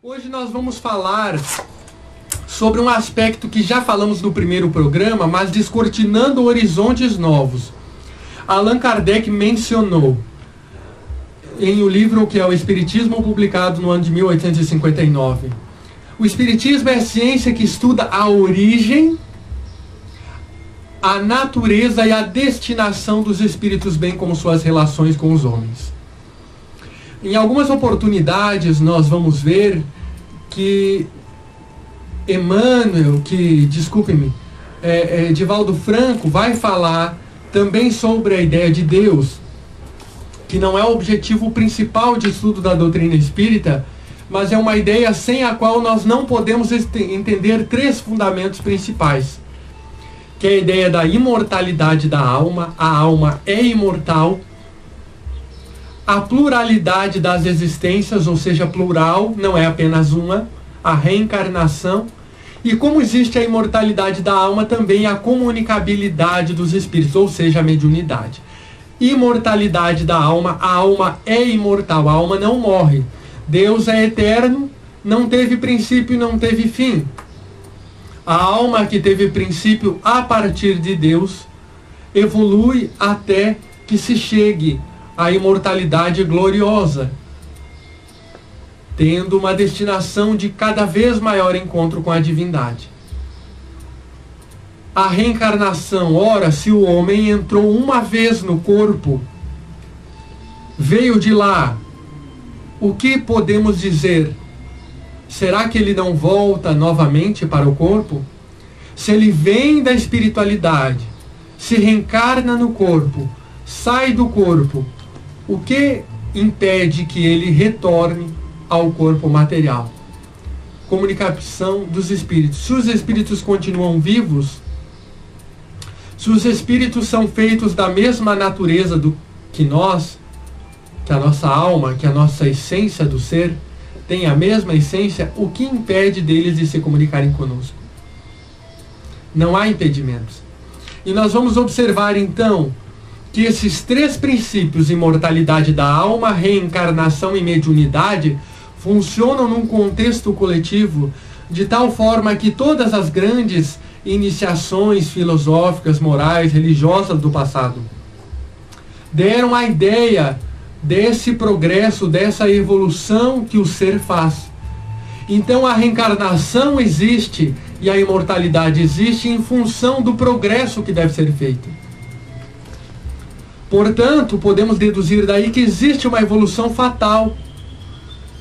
Hoje nós vamos falar sobre um aspecto que já falamos no primeiro programa, mas descortinando horizontes novos. Allan Kardec mencionou em um livro que é o Espiritismo, publicado no ano de 1859. O Espiritismo é a ciência que estuda a origem, a natureza e a destinação dos espíritos, bem como suas relações com os homens. Em algumas oportunidades nós vamos ver que Emmanuel, Divaldo Franco vai falar também sobre a ideia de Deus, que não é o objetivo principal de estudo da doutrina espírita, mas é uma ideia sem a qual nós não podemos entender três fundamentos principais, que é a ideia da imortalidade da alma. A alma é imortal. A pluralidade das existências, ou seja, plural, não é apenas uma, a reencarnação, e como existe a imortalidade da alma, também a comunicabilidade dos espíritos, ou seja, a mediunidade. Imortalidade da alma, a alma é imortal, a alma não morre. Deus é eterno, não teve princípio e não teve fim. A alma que teve princípio a partir de Deus evolui até que se chegue a imortalidade gloriosa, tendo uma destinação de cada vez maior encontro com a divindade. A reencarnação, ora, se o homem entrou uma vez no corpo, veio de lá, o que podemos dizer? Será que ele não volta novamente para o corpo? Se ele vem da espiritualidade, se reencarna no corpo, sai do corpo, o que impede que ele retorne ao corpo material? Comunicação dos espíritos. Se os espíritos continuam vivos, se os espíritos são feitos da mesma natureza do que nós, que a nossa alma, que a nossa essência do ser tem a mesma essência, o que impede deles de se comunicarem conosco? Não há impedimentos. E nós vamos observar então que esses três princípios, imortalidade da alma, reencarnação e mediunidade, funcionam num contexto coletivo de tal forma que todas as grandes iniciações filosóficas, morais, religiosas do passado deram a ideia desse progresso, dessa evolução que o ser faz. Então a reencarnação existe e a imortalidade existe em função do progresso que deve ser feito. Portanto, podemos deduzir daí que existe uma evolução fatal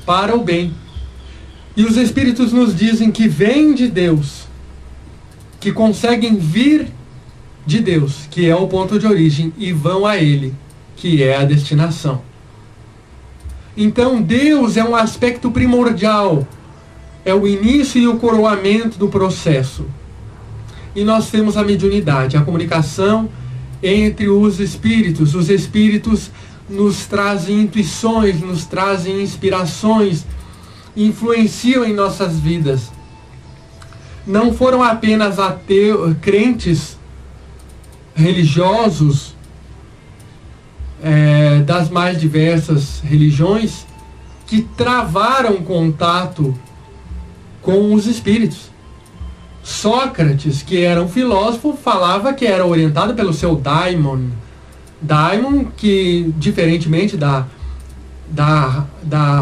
para o bem. E os espíritos nos dizem que vêm de Deus, que conseguem vir de Deus, que é o ponto de origem, e vão a Ele, que é a destinação. Então, Deus é um aspecto primordial, é o início e o coroamento do processo. E nós temos a mediunidade, a comunicação entre os espíritos. Os espíritos nos trazem intuições, nos trazem inspirações, influenciam em nossas vidas. Não foram apenas crentes religiosos das mais diversas religiões que travaram contato com os espíritos. Sócrates, que era um filósofo, falava que era orientado pelo seu daimon. Daimon, que, diferentemente da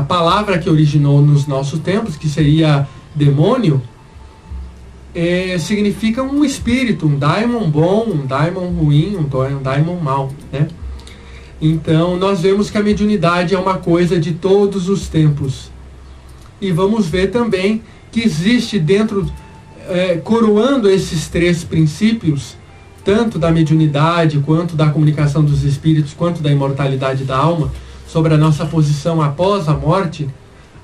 palavra que originou nos nossos tempos, que seria demônio, significa um espírito, um daimon bom, um daimon ruim, um daimon mau, né? Então, nós vemos que a mediunidade é uma coisa de todos os tempos. E vamos ver também que existe dentro, coroando esses três princípios, tanto da mediunidade, quanto da comunicação dos espíritos, quanto da imortalidade da alma, sobre a nossa posição após a morte,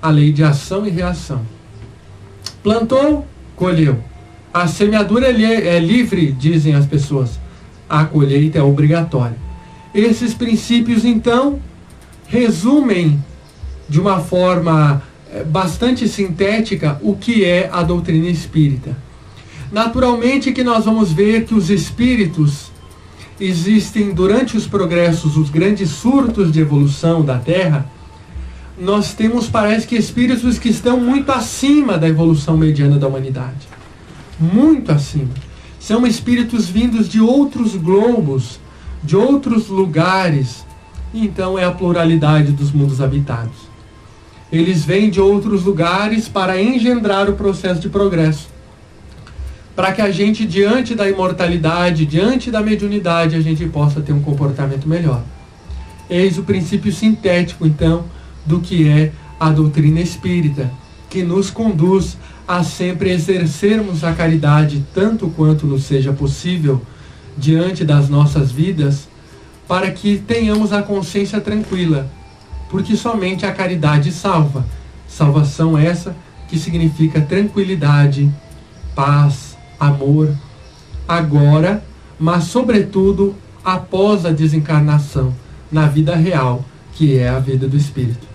a lei de ação e reação. Plantou, colheu. A semeadura é livre, dizem as pessoas. A colheita é obrigatória. Esses princípios, então, resumem de uma forma bastante sintética o que é a doutrina espírita. Naturalmente que nós vamos ver que os espíritos existem durante os progressos, os grandes surtos de evolução da Terra, nós temos, parece que, espíritos que estão muito acima da evolução mediana da humanidade. Muito acima. São espíritos vindos de outros globos, de outros lugares. Então é a pluralidade dos mundos habitados. Eles vêm de outros lugares para engendrar o processo de progresso. Para que a gente, diante da imortalidade, diante da mediunidade, a gente possa ter um comportamento melhor. Eis o princípio sintético, então, do que é a doutrina espírita, que nos conduz a sempre exercermos a caridade tanto quanto nos seja possível diante das nossas vidas, para que tenhamos a consciência tranquila, porque somente a caridade salva. Salvação essa que significa tranquilidade, paz, amor, agora, mas sobretudo após a desencarnação, na vida real, que é a vida do espírito.